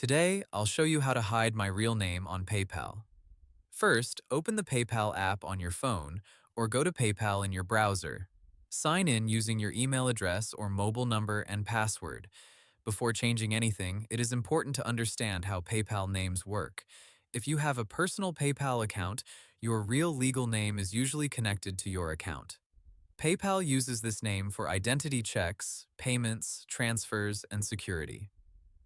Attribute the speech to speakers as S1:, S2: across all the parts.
S1: Today, I'll show you how to hide my real name on PayPal. First, open the PayPal app on your phone or go to PayPal in your browser. Sign in using your email address or mobile number and password. Before changing anything, it is important to understand how PayPal names work. If you have a personal PayPal account, your real legal name is usually connected to your account. PayPal uses this name for identity checks, payments, transfers, and security.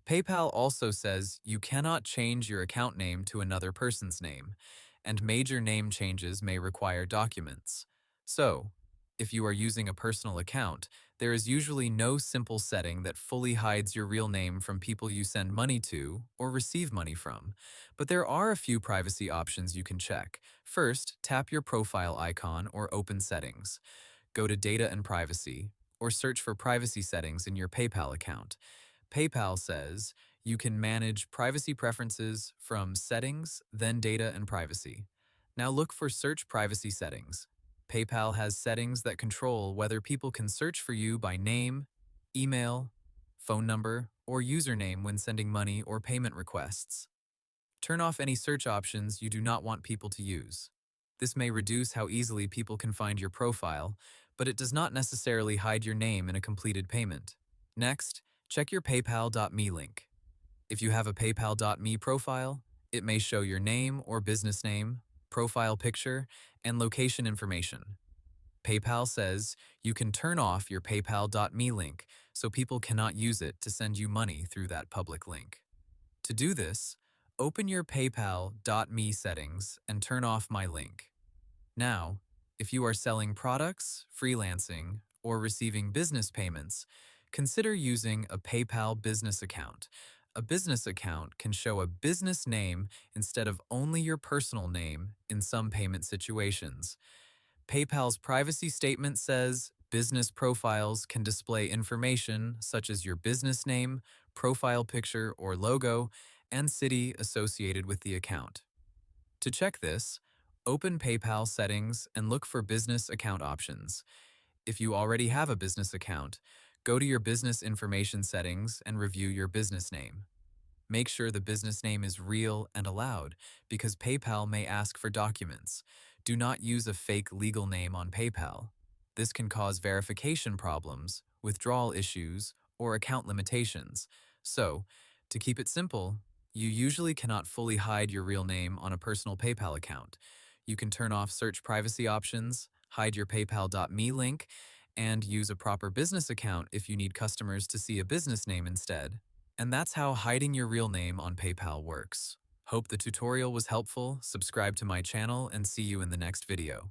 S1: PayPal also says you cannot change your account name to another person's name, and major name changes may require documents. So, if you are using a personal account, there is usually no simple setting that fully hides your real name from people you send money to or receive money from. But there are a few privacy options you can check. First, tap your profile icon or open settings. Go to Data and Privacy, or search for privacy settings in your PayPal account. PayPal says you can manage privacy preferences from Settings, then Data and Privacy. Now look for Search Privacy Settings. PayPal has settings that control whether people can search for you by name, email, phone number, or username when sending money or payment requests. Turn off any search options you do not want people to use. This may reduce how easily people can find your profile, but it does not necessarily hide your name in a completed payment. Next, check your PayPal.me link. If you have a PayPal.me profile, it may show your name or business name, profile picture, and location information. PayPal says you can turn off your PayPal.me link so people cannot use it to send you money through that public link. To do this, open your PayPal.me settings and turn off my link. Now, if you are selling products, freelancing, or receiving business payments, consider using a PayPal business account. A business account can show a business name instead of only your personal name in some payment situations. PayPal's privacy statement says business profiles can display information such as your business name, profile picture or logo, and city associated with the account. To check this, open PayPal settings and look for business account options. If you already have a business account, go to your business information settings and review your business name. Make sure the business name is real and allowed because PayPal may ask for documents. Do not use a fake legal name on PayPal. This can cause verification problems, withdrawal issues, or account limitations. So, to keep it simple, you usually cannot fully hide your real name on a personal PayPal account. You can turn off search privacy options, hide your PayPal.me link, and use a proper business account if you need customers to see a business name instead. And that's how hiding your real name on PayPal works. Hope the tutorial was helpful, subscribe to my channel, and see you in the next video.